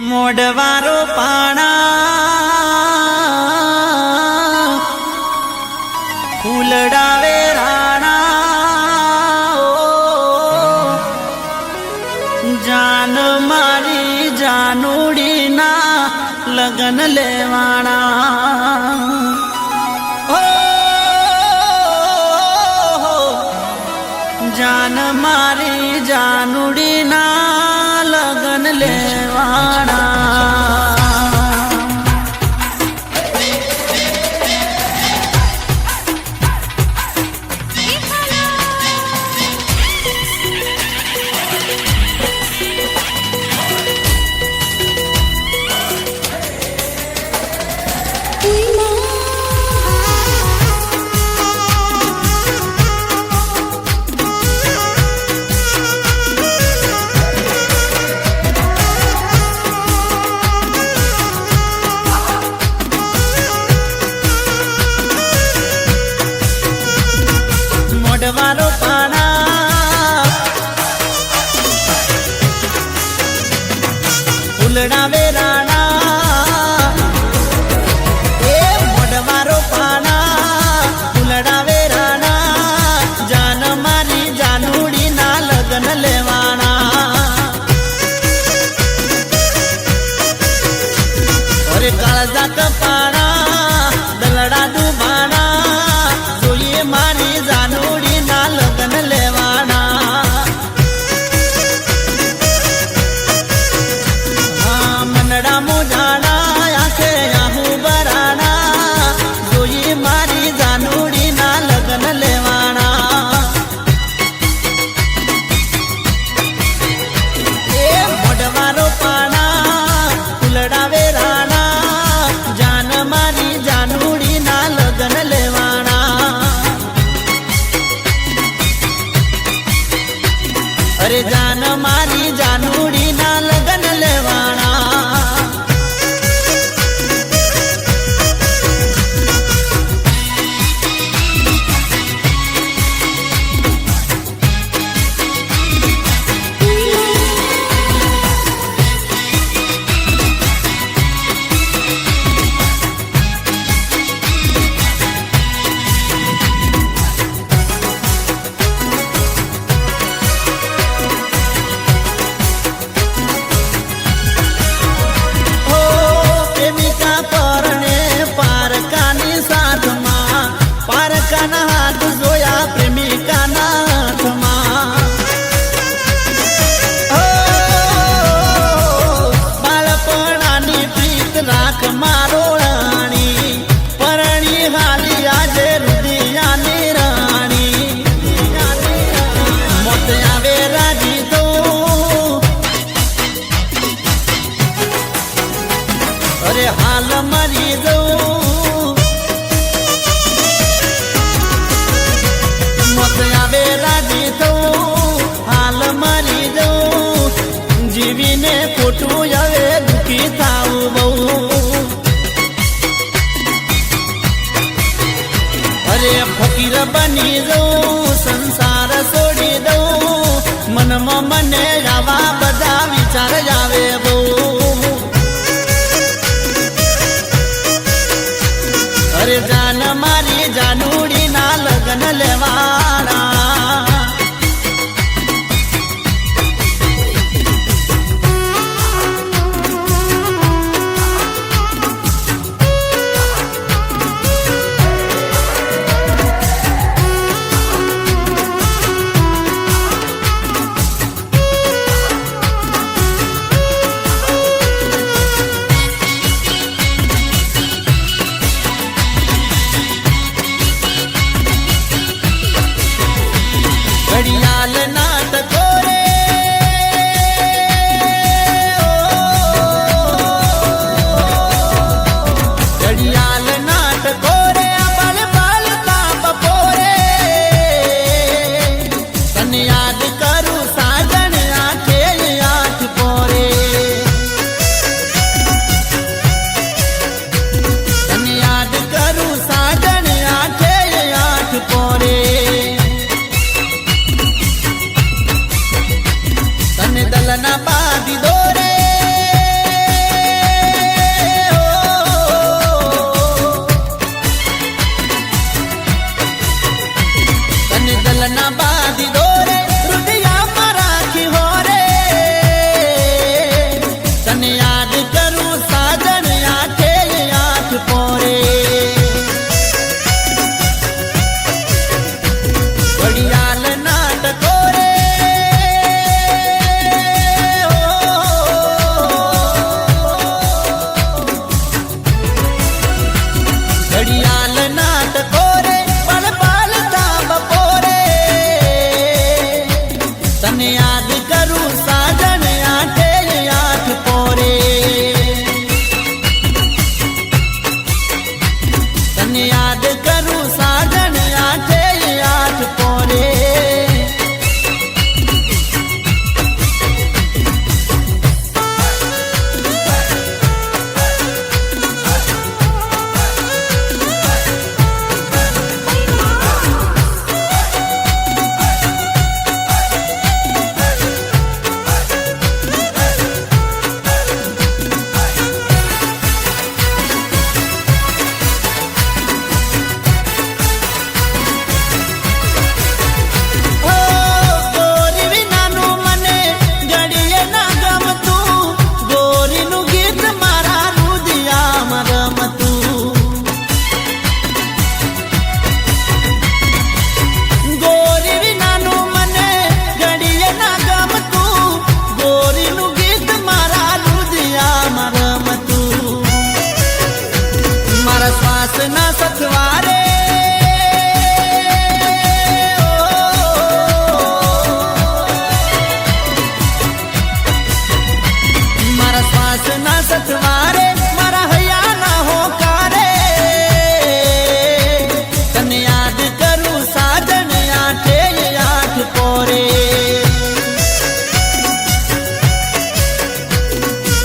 મોઢવારો પાણા ફૂલડાવે રાણા જાન મારી જાનુડીના લગન લેવાણા જાન મારી જાનુડીના લગન લેવાણા મોઢવારો પાણા ફૂલડાવે રાણા એ મોઢવારો પાણા ફૂલડાવે રાણા જાન મારી જાનુડીના લગન લેવાણા અરે કાળજા કપાણા દલડા દુબાણા જોઈએ મારી જાનુડીના લગન લેવાના હા મનડા મોજાણા આંખે આહુ બરાણા જોઈએ મારી જાનુડીના લગન લેવાના એ મોઢવારો પાણા ફૂલડાવે રાણા જાન મારી જાનુડીના લગન લેવાના અરે જાન મારી જાનુડીના લગન લેવાણા પારકાના હાથ જોયા પ્રેમિકાના હાથમાં બાળપણાની પ્રીત રાખ મારો રાણી પરણી હાલી આજે રુદિયાની રાણી મોત આવે રાજી તો અરે હાલ મરી જવું આવે રાજી થવું હાલ મરી જવું જીવીને ખોટું હવે દુઃખી થાવું બહુ અરે ફકીર બની જવું સંસાર છોડી દઉં મનમાં મને આવા બધા વિચાર આવે બહુ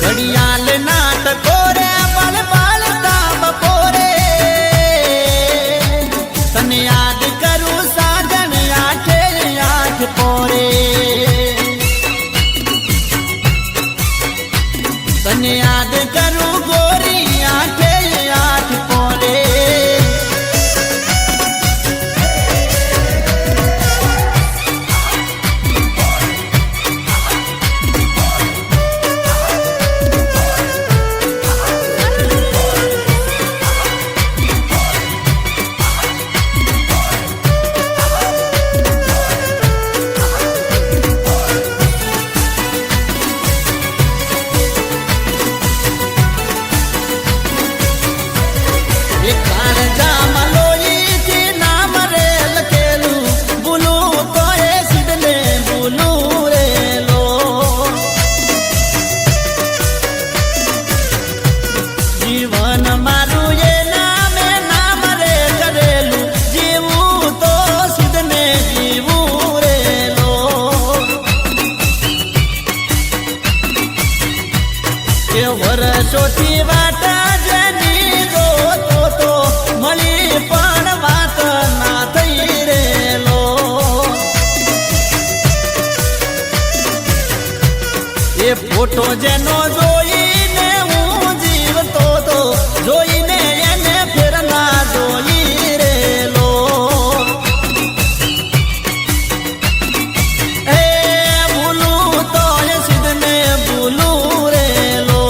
ઘડિયાળ નાટકો રે બળ બળતા બપોરે તને યાદ કરું સાજણ આઠે આઠ પોરે તને યાદ કરું ગોરી આઠે આઠ પોરે વર્ષોથી વાટા જેની જોતો તો મળી પણ વાત ના થઈ રેલો એ ફોટો જેનો જોઈને હું જીવતો તો જોઈને એને ફેર ના જોઈ રેલો એ ભૂલું તો એ સિદ્ધને ભૂલું રેલો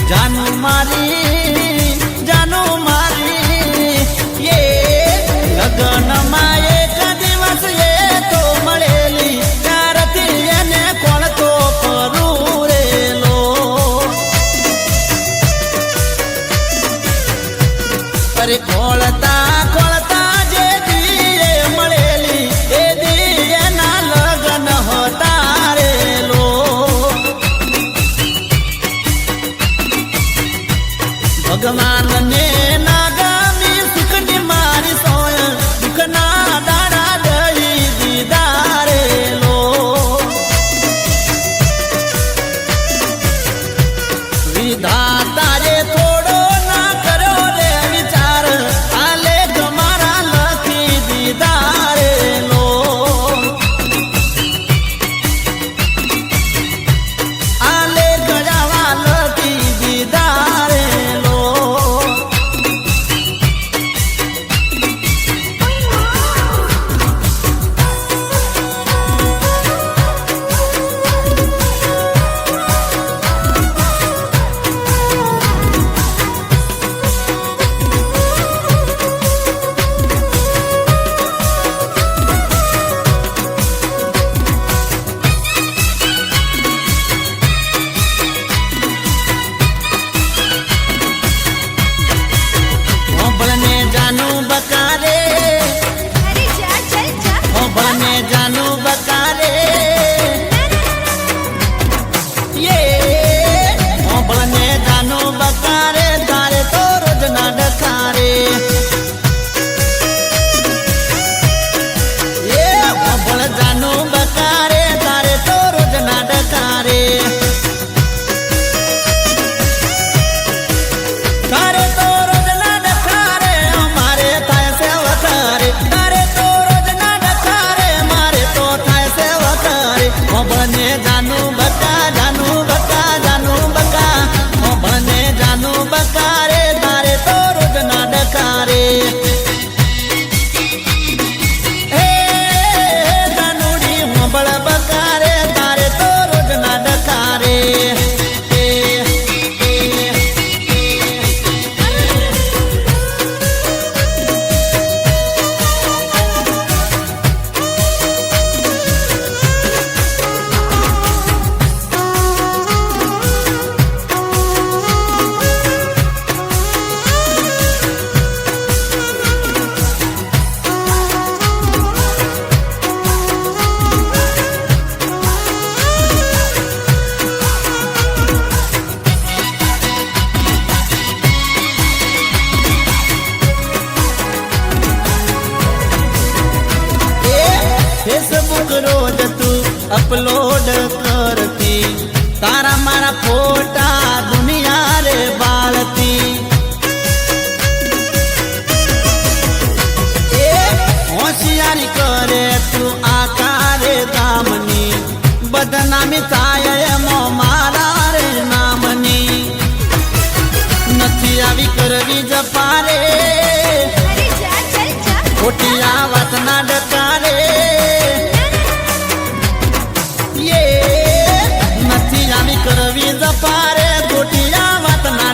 જાનો મારી એ લગનમાં એક દિવસ એ તો મળેલી ત્યારથી એને કોણ તો કરું રેલો અરે ખોળતા ખોળતા જે દીએ મળેલી એ દી એના લગન હતા રેલો ભગવાનને ના ગમી સુખની મારી સોય દુઃખના દાડા દઈ દીધા રેલો વિધાતાએ થોડો ના કર્યો રે વિચાર આલે તમારા લખી દીધા રેલો આલે ગળાવા લખી દીધા રેલો મારા ફોટા દુનિયા રે બાળતી એ હોશિયારી કરે તું આકારે ગામની બદનામી થાય એમો મારા રે નામની નથી આવી કરવી જપારે ખોટિયા વાતના ડકારે નથી આવી કરવી જપારે ખોટિયા વાતના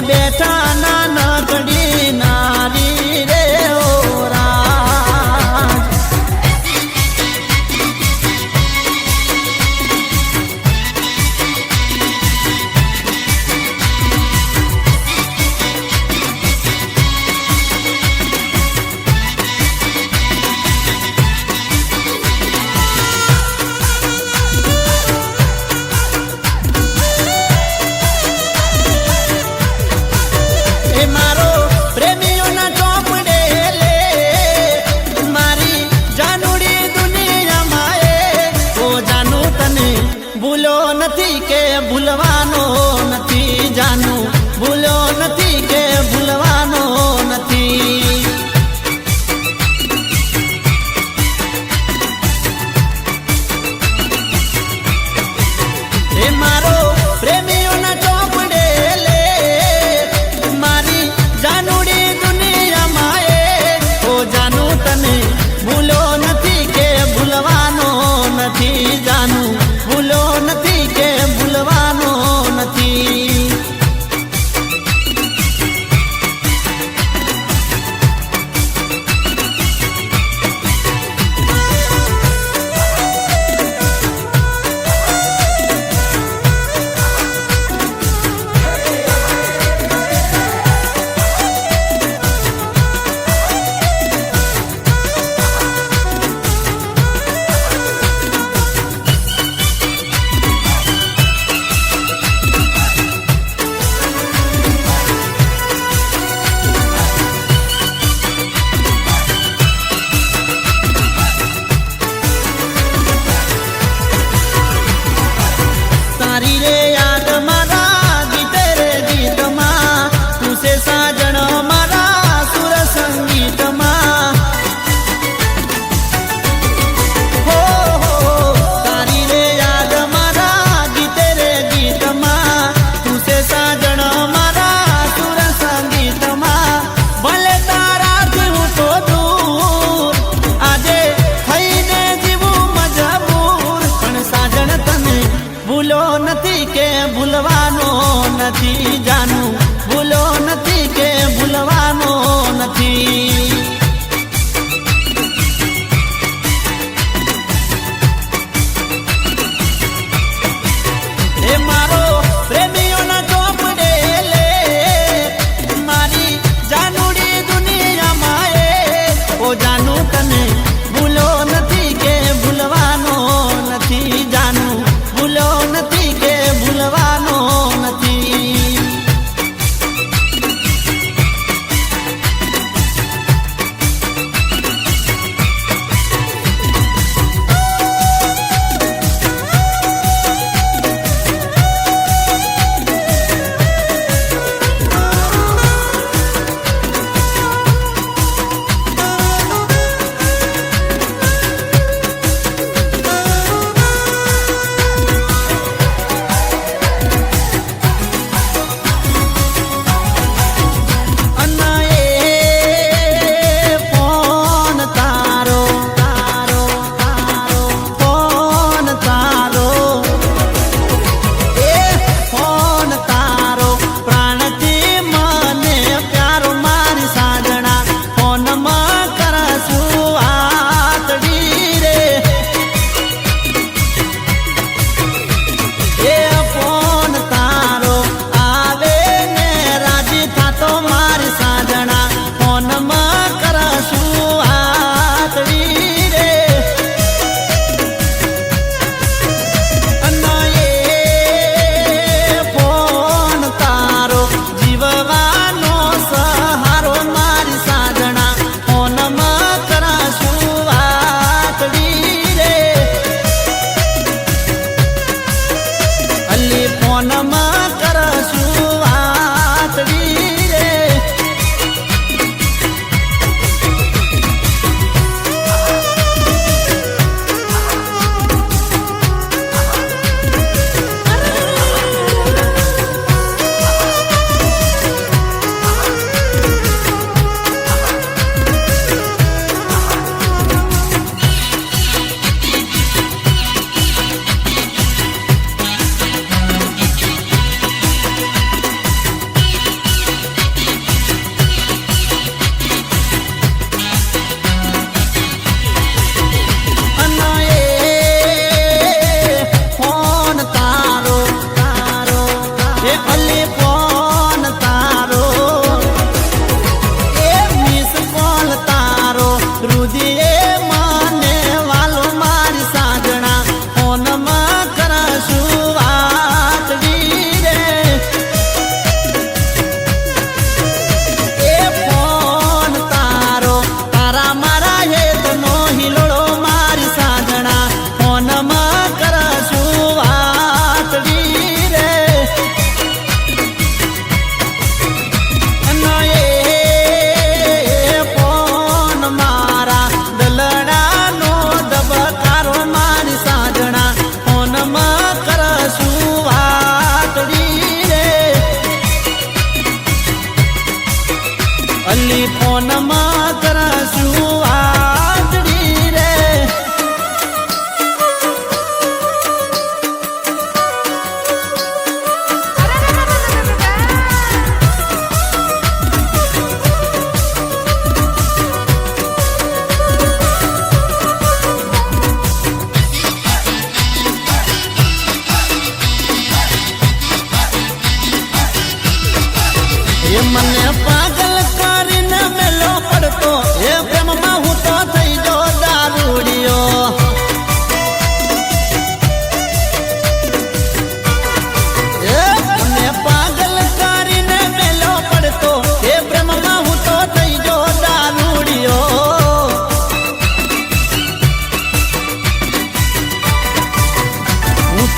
બેઠા નાનકડી નારી રે ઓ રાજ. એ મારો પ્રેમીઓના ચોપડે લે મારી જાનુડી દુનિયામાં ઓ જાનું તને ભૂલો નથી કે ભૂલવાનો નથી જાનું ભૂલો નથી કે ભૂલવાનો નથી. એ મારો પ્રેમીઓના ચોપડે લે મારી જાનુડી દુનિયામાં ઓ જાનું તને ભૂલો નથી કે ભૂલવાનો નથી જાનું ભૂલો નથી કે ભૂલવાનો નથી. તારી રે યાદ મારા ગીતે રે ગીતમાં તું છે સાજણ મારા સુર સંગીતમાં. હો તારી રે યાદ મારા ગીતે રે ગીતમાં તું છે સાજણ મારા સુર સંગીતમાં. ભલે તારાથી હું તો દૂર આજે થઈને જીવું મજબૂર પણ સાજણ તને ભૂલો નથી કે ભૂલવાનો નથી જાનું ભૂલો નથી કે ભૂલવાનો નથી. એ મારો પ્રેમીઓના ચોપડે લે મારી જાનુડી દુનિયામાં ઓ જાનું તને ભૂલો નથી કે ભૂલવાનો નથી જાનું ભૂલો નથી કે ભૂલવાનો નથી.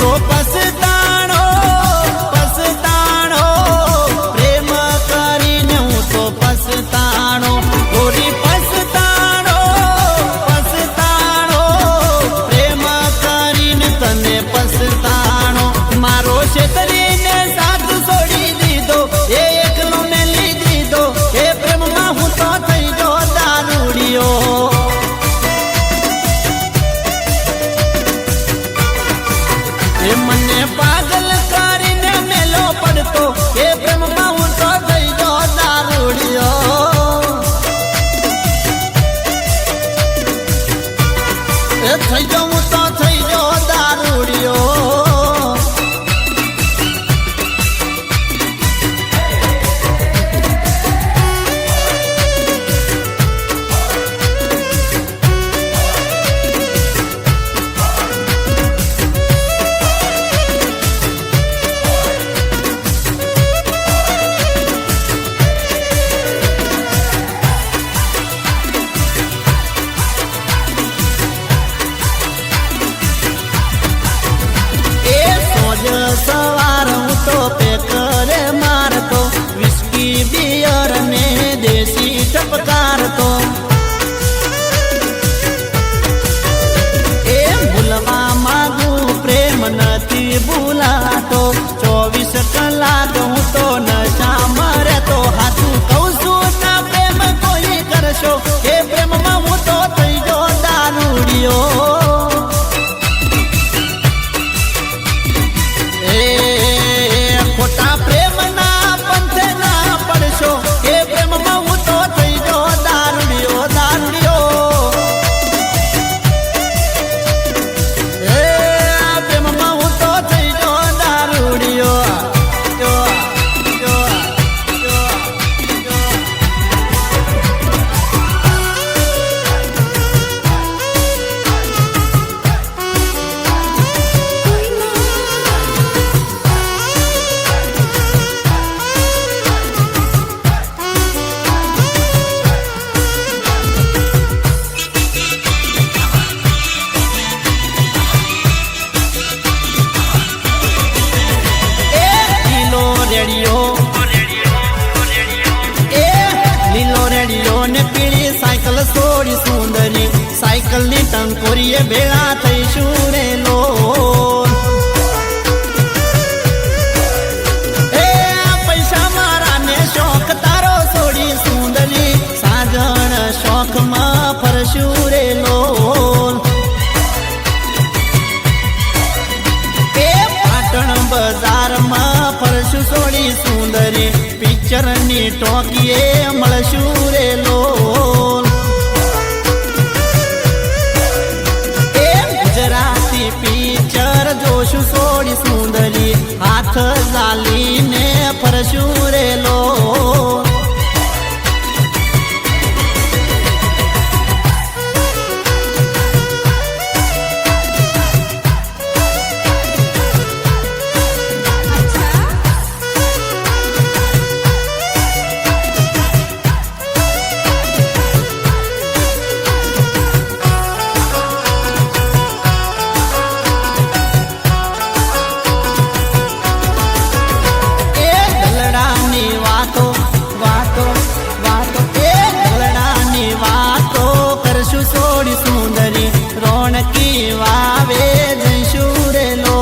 તો પસતાણો પસતાણો પ્રેમ કરીને હું તો પસતાણો ગોરી પસતાણો પસતાણો પ્રેમ કરીને તને પસતાણો મારો છેતરીને સાથ છોડી દીધો એ એકલો મેલી દીધો એ પ્રેમમાં હું તો થઈ ગયો દારૂડિયો એ મને પાગલ કરીને મેલો પડતો એ પ્રેમમાં હું તો થઈ ગયો દારૂડિયો એ થઈ ગયો હું તો થઈ ગયો દારૂડિયો સવાર હું તો પેકરે મારતો વિસ્કી બિયર ને દેશી ટપકારતો એ ભૂલવા માંગુ પ્રેમ નથી ભૂલાતો 24 કલાક હું તો નશા મરેતો હાથું કહું છું ના પ્રેમ કોઈ કરશો એ પ્રેમમાં હું તો થઈ ગયો દારૂડિયો ખોટા પ્રેમના પંથે ના પડશો એ પ્રેમમાં હું તો થઈ ગયો દારૂડિયો દારૂડિયો એ પ્રેમમાં હું તો થઈ ગયો દારૂડિયો છોડી સુંદરી સાયકલ ની ટંકોરીએ ભેળા થઈશું રે લો એ પૈસા મારા ને શોખ તારો છોડી સુંદરી સાજણ શોખમાં ફરશું રે લો એ પાટણ બજારમાં ફરશું છોડી સુંદરી પિક્ચર ની ટોકીએ મળશું રે લો પિક્ચર જોશું છોડી સુંદરી હાથ ઝાલીને ફરશું રે લો વાવે જઈશું રે લો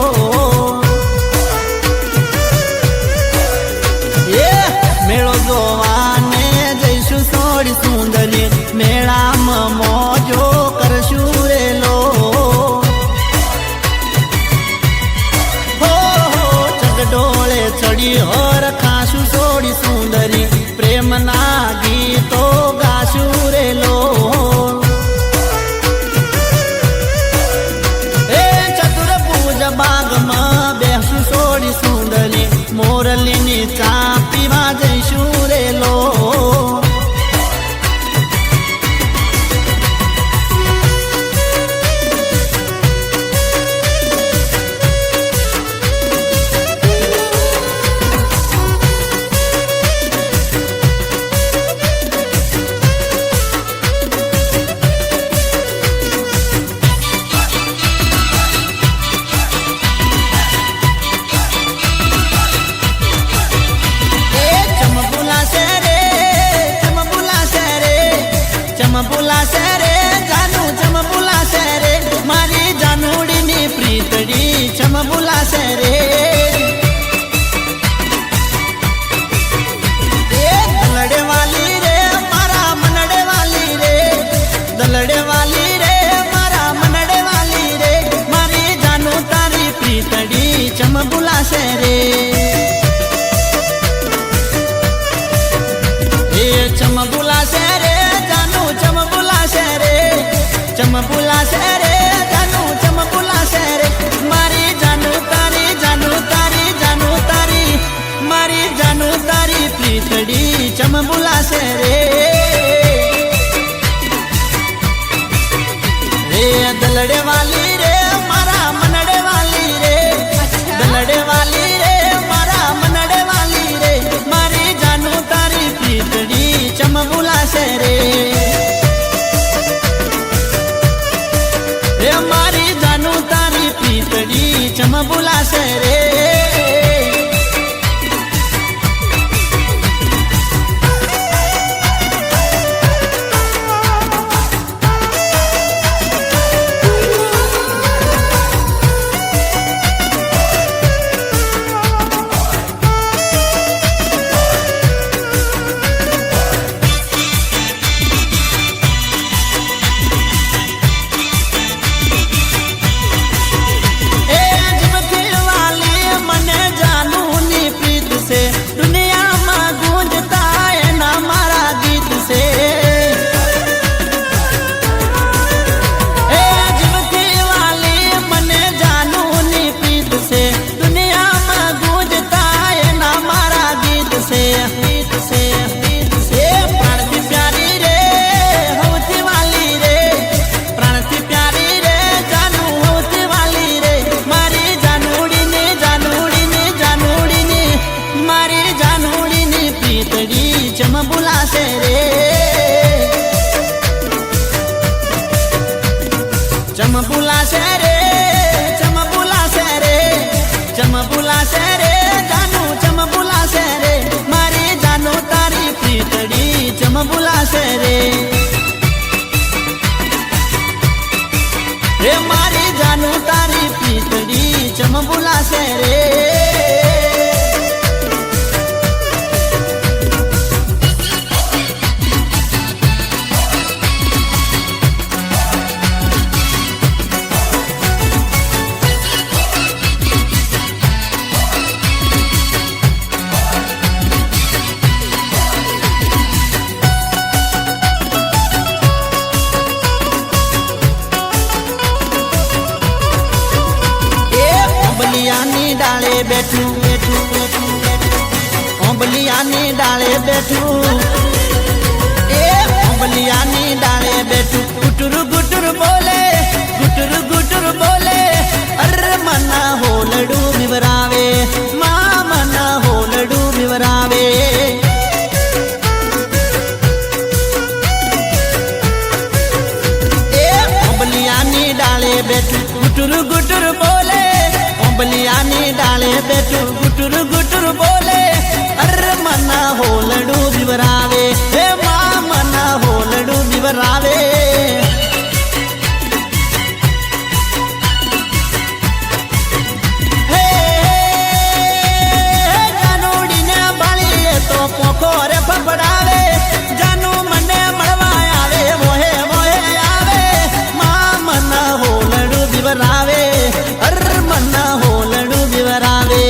એ મેળો જોવાને જઈશું છોડી સુંદરી મેળામાં મોજો કરશું રે લો હો ચગડોળે ચડી હર ખાશું છોડી સુંદરી પ્રેમના ગીતો ગાશું રે લો બાગમાં બેસું છોડી સુંદરી મોરલીની ચા પીવા જઈશું રે લો બોલાશે રે દલડે વાલી રે મારા મનડે વાલી રે દલડે વાલી રે મારા મનડે વાલી રે મારી જાનું તારી પ્રીતડી ચમ બોલાશે રે ચમ બોલાશે રે જાનું ચમ બોલાશે રે ચમ બોલાશે રે જાનું ચમ બોલાશે રે મારી જાનું તારી મારી જાનું તારી પ્રીતડી ચમ બોલાશે રે દલડે વાલી રે મારા મનડે વાલી રે દલડે વાલી રે મારા મનડે વાલી રે મારી જાનું તારી પ્રીતડી ચમ બોલાશે રે મારી જાનું તારી પ્રીતડી ચમ બોલાશે રે ચમ બોલાશે રે ચમ બોલાશે રે ચમ બોલાશે રે ચમ બોલાશે રે જાનું ચમ બોલાશે રે મારી જાનું તારી પ્રીતડી ચમ બોલાશે રે મારી જાનું તારી પ્રીતડી ચમ બોલાશે રે ઓંબલિયાની ડાળે બેઠું ઓંબલિયાની ડાળે બેઠું ઓંબલિયાની ડાળે બેઠું ગુટુર ગુટુર બોલે અર મના હોલડું વિવરાવે મના હોલડું વિવરાવે ઓંબલિયાની ડાળે બેઠું ગુટુર ગુટુર બોલે ઓંબલિયાની ડાળે બેઠું ગુટુર ગુટુર બોલે અર મના હોલડું વિવરાવે હે મના હોલડું વિવરાવે હે જાનુડીને બાળીએ તો પોખો રે ફફડાવે જાનું મને મળવા આવે મોહે મોહે આવે મના હોલડું વિવરાવે અર મના હોલડું વિવરાવે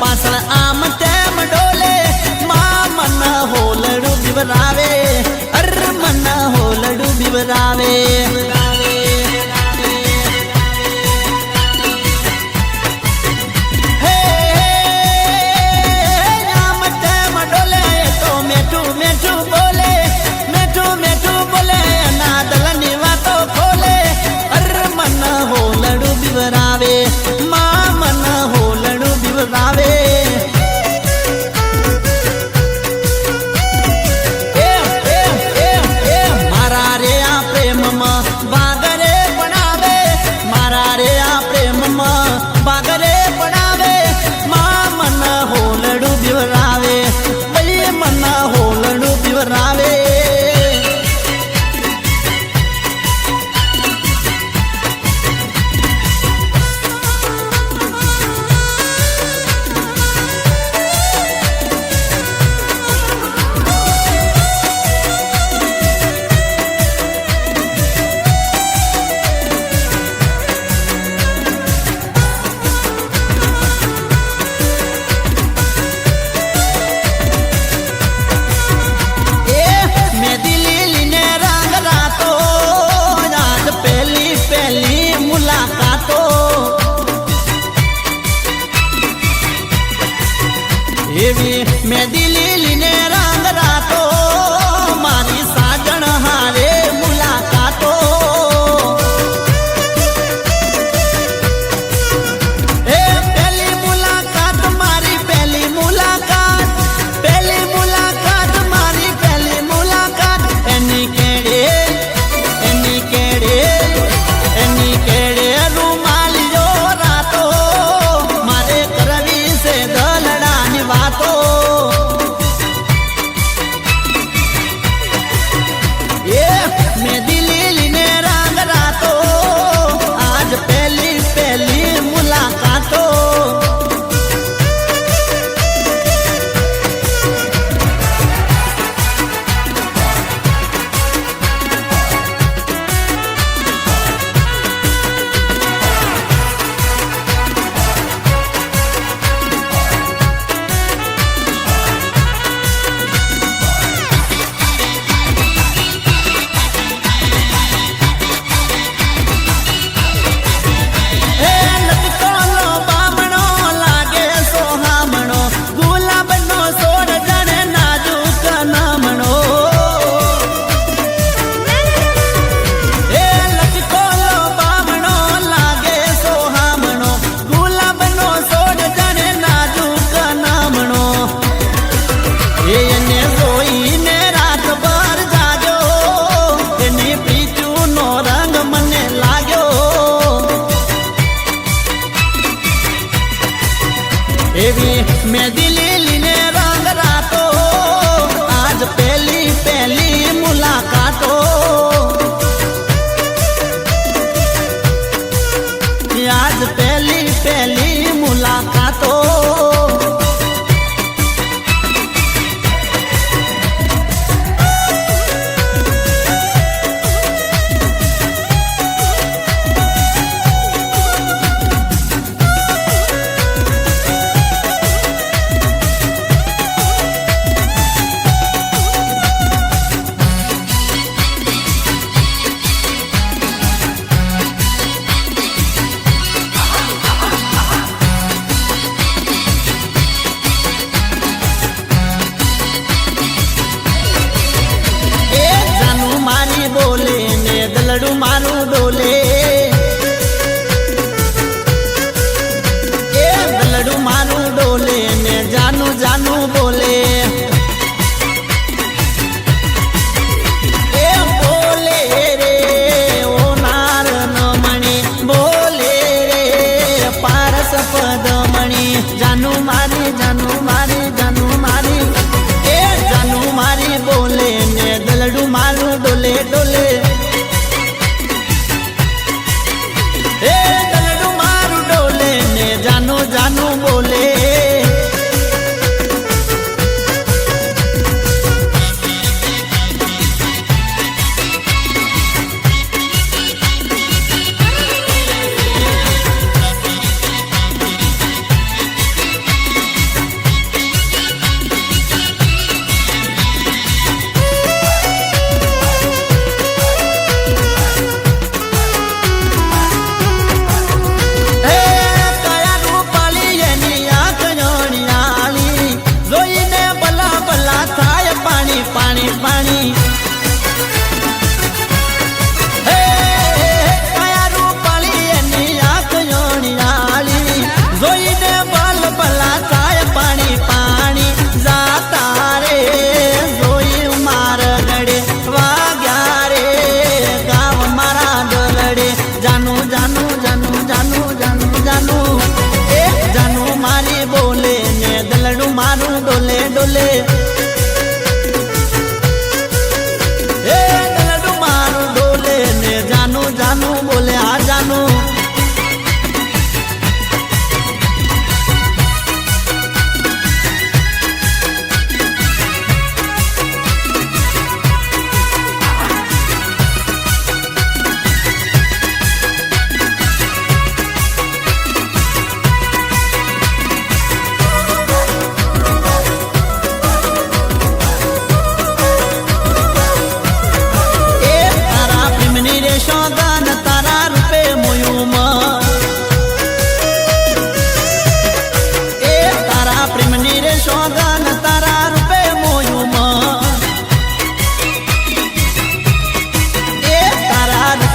પાછળ આમ તેમ ડોલે માં મન હોલડું બીવરાવે અર મન હોલડું બીવરાવે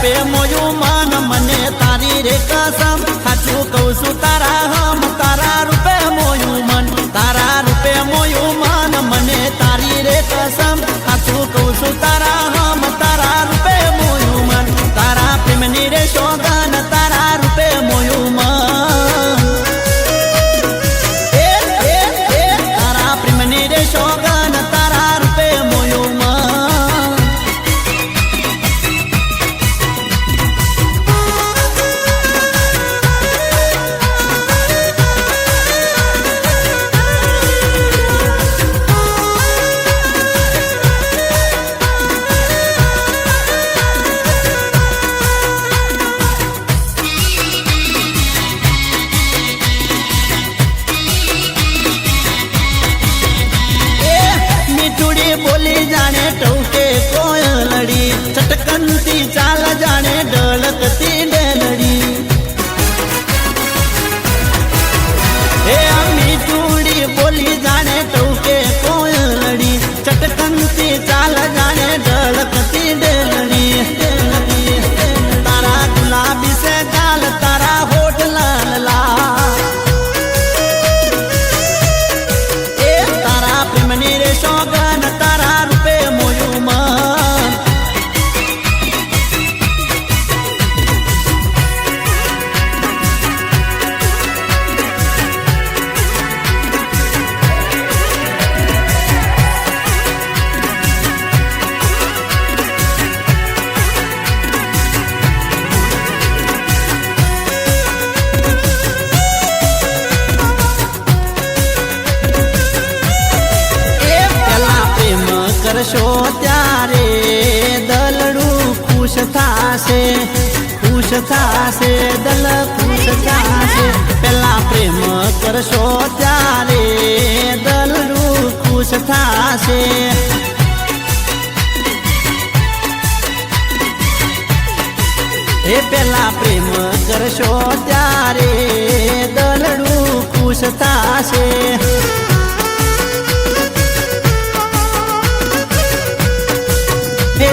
રૂપે મોયું મન મને તારી રે કસમ સાચું કહું છું તારા હમ તારા રૂપે મોયું મન તારા રૂપે મોયું મન મને તારી રે કસમ સાચું કહું છું તારા હમ તારા રૂપે મોયું મન તારા પ્રેમની રે સોગન તારા રૂપે મોયું મન તારા પ્રેમની રે સોગન તારા રૂપે મોયું મન બોલી જાણે ટૌકે કોયલડી ચટકનતી ચાલ જાણે ઢળકતી ડેલડી હે મીઠુડી બોલી જાણે ટૌકે કોયલડી ચટકનતી ચાલ જાણે ઢળકતી ડેલડી તારા ગુલાબી સે ગાલ તારા હોઠ લાલ લાલ તારા પ્રેમની રે સોગન તારા રૂપે મોયું મન કરશો ત્યારે દલડું ખુશ થાશે દલ ખુશ થાશે પેલા પ્રેમ કરશો ત્યારે દલડું ખુશ થાશે એ પેલા પ્રેમ કરશો ત્યારે દલડું ખુશ થાશે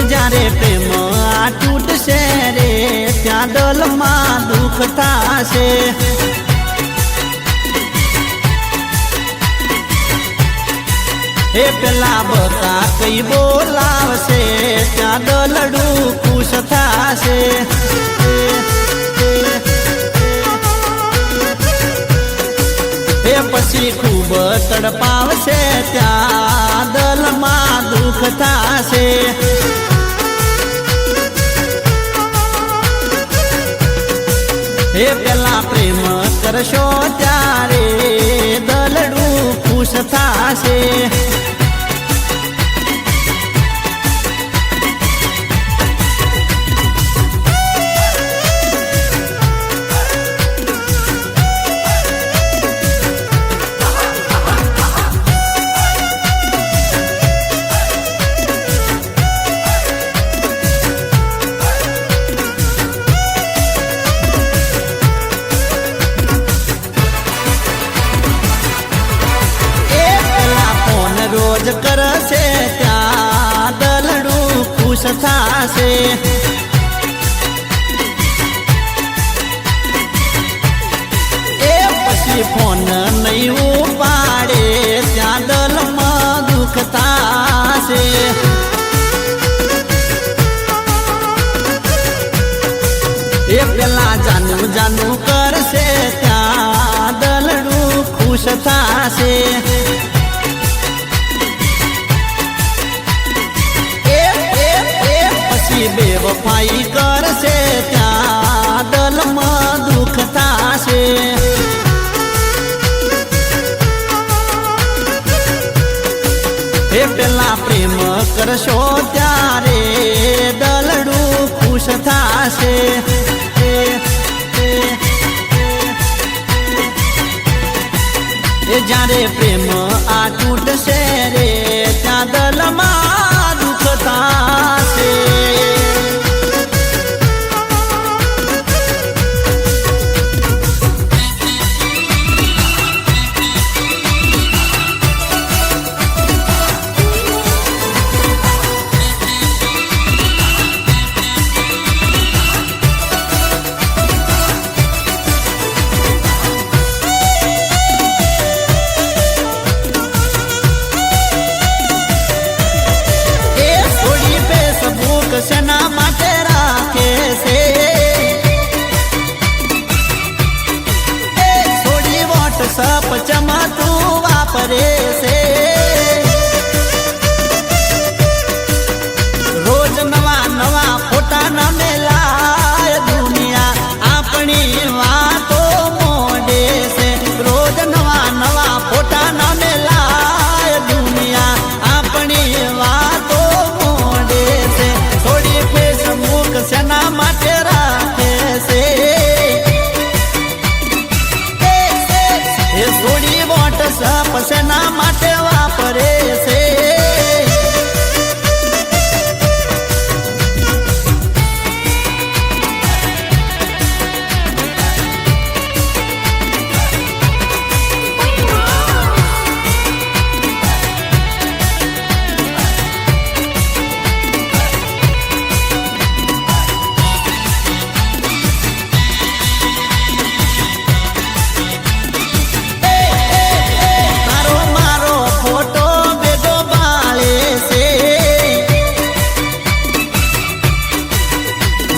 જ્યારે પ્રેમ આ તૂટશે રે ત્યાં દલમાં દુઃખ થાશે એ પેલા બકા કઈ બોલાવશે ત્યાં દલડું ખુશ થાશે એ પછી ખૂબ તડપાવશે ત્યાં દલમાં દુઃખ થાશે એ પેલા પ્રેમ કરશો ત્યારે દલડું ખુશ થાશે રોજ કરશે ત્યાં દલડું ખુશ થાશે એ પછી ફોન નહીં ઉપાડે ત્યાં દલમાં દુઃખ થાશે એ પેલા જાનું કરશે ત્યાં દલડું ખુશ થાશે બેવફાઈ કરશે ત્યાં દલમાં દુઃખ થાશે એ પેલા પ્રેમ કરશો ત્યારે દલડું ખુશ થાશે એ જ્યારે પ્રેમ આ તૂટશે રે ત્યાં દલમાં દુઃખ થાશે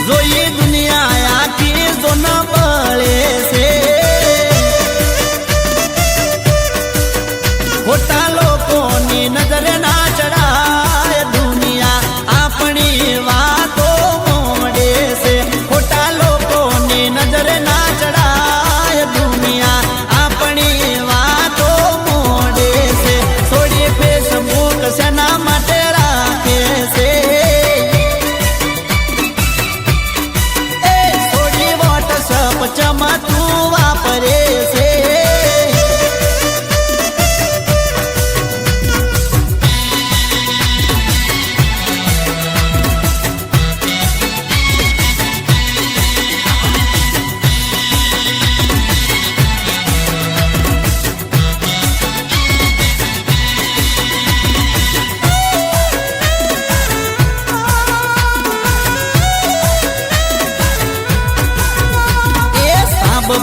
જોઈ દુનિયા આખી જો ન બળે છે ખોટા લોકોની નજરે ના ચડાય દુનિયા આપણી વાતો મોડે છે ખોટા લોકોની નજરે ના ચડાય દુનિયા આપણી વાતો મોડે છે થોડી ફેસબુક શેના માટે રાખે છે એ થોડી વોટ્સઅપ ચમતું વાપરે છે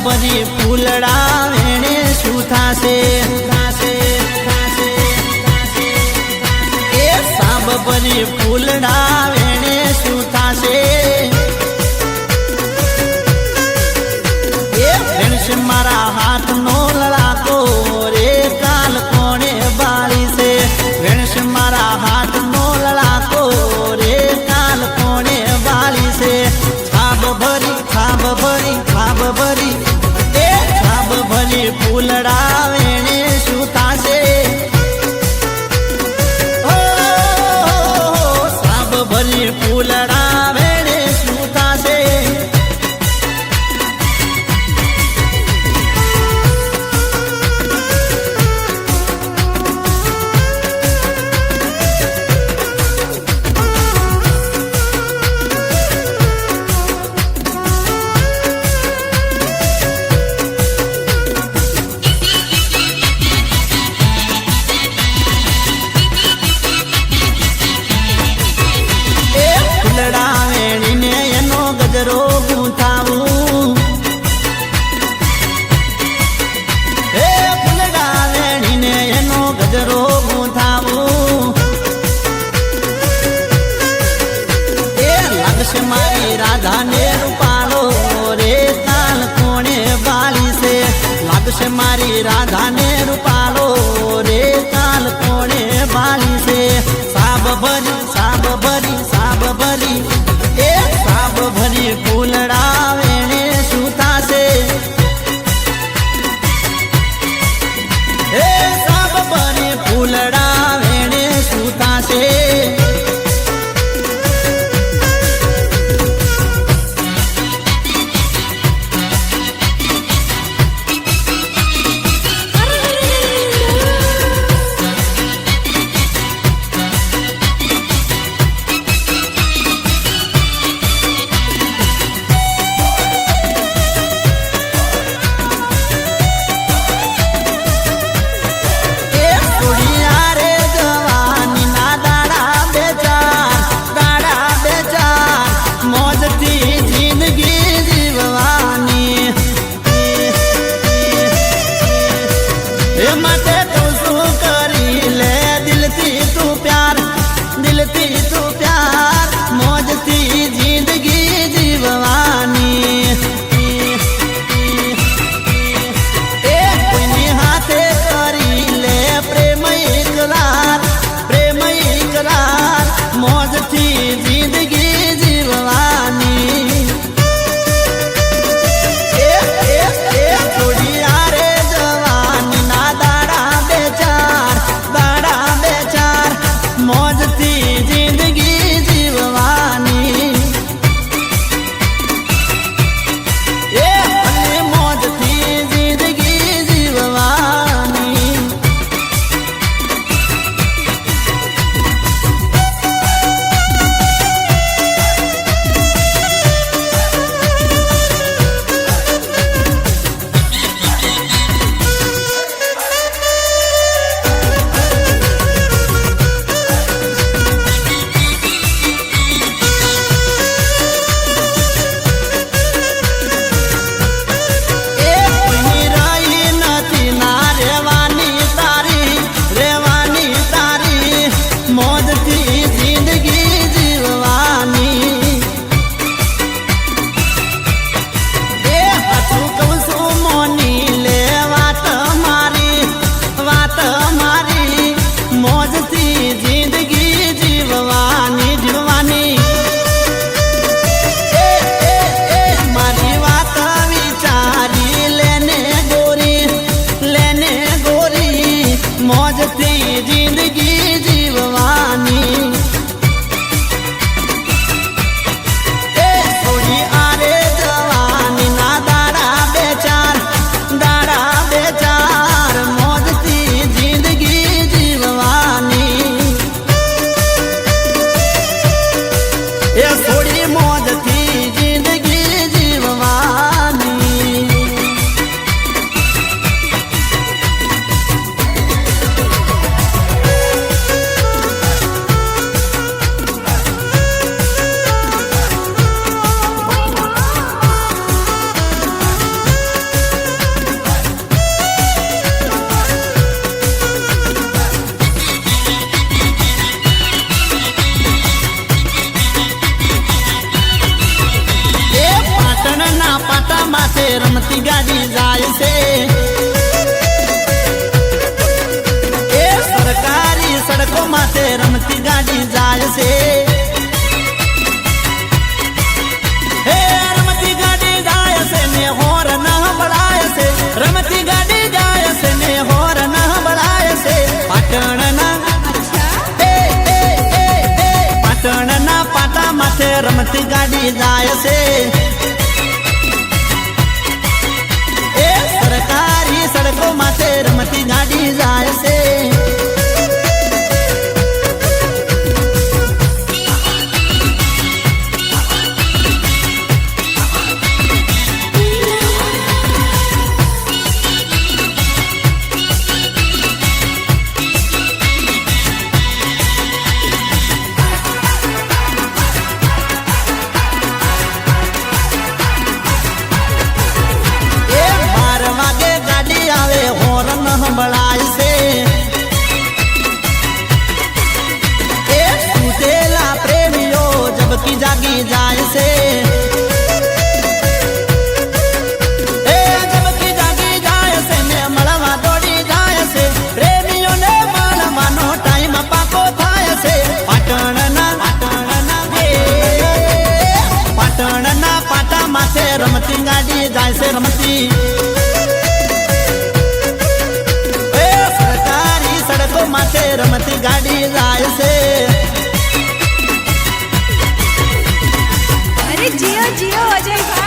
બની ફૂલડા વેણે શું થાશે એ સાબ બની ફૂલડા વેણે શું થાશે એ ફ્રેન્ડ્સ મારા હાથનો લડાકો રે કાલ કોણે બાળી છે ફ્રેન્ડ્સ મારા હાથનો લડાકો રે કાલ કોણે બાળી છે છાબ ભરી છાબ ભરી છાબ ભરી એ છાબ ભરી ફૂલડા વેણે શું થાશે છાબ ભરી ફૂલડા વેણે શું થાશે ગજરો ગૂંથાવું એ ફૂલડા વેણીને એનો ગજરો ગૂંથાવું એ લાગશે મારી રાધાને રૂપાળો રે કાલ કોણે બાળી છે લાગશે મારી રાધાને રૂપાળો રે કાલ કોણે બાળી છે સાબ ભરી સાબ ભરી સાબ ભરી એ સાબ ભરી ફૂલડા વેણે શું થાશે એ સાબ ભરી ફૂલડા વેણે શું થાશે રમતી ગાડી જાય છે એ સરકારી સડકો માથે રમતી ગાડી જાય છે હે રમતી ગાડી જાય છે ને હોર ના સંભળાય છે રમતી ગાડી જાય છે ને હોર ના સંભળાય છે પાટણના પાટણના પાટા માથે રમતી ગાડી જાય છે એ સરકારી સડકો માથે રમતી ગાડી જાય છે સંભળાય છે એ તૂટેલા પ્રેમીઓ જબકી જાગી જાય છે એ જબકી જાગી જાય છે ને મળવા દોડી જાય છે પ્રેમીઓને મળવાનો ટાઈમ પાકો થાય છે પાટણના પાટા માથે રમતી ગાડી જાય છે રમતી માથે રમતી ગાડી જાય છે અરે જીઓ જીઓ અજયભાઈ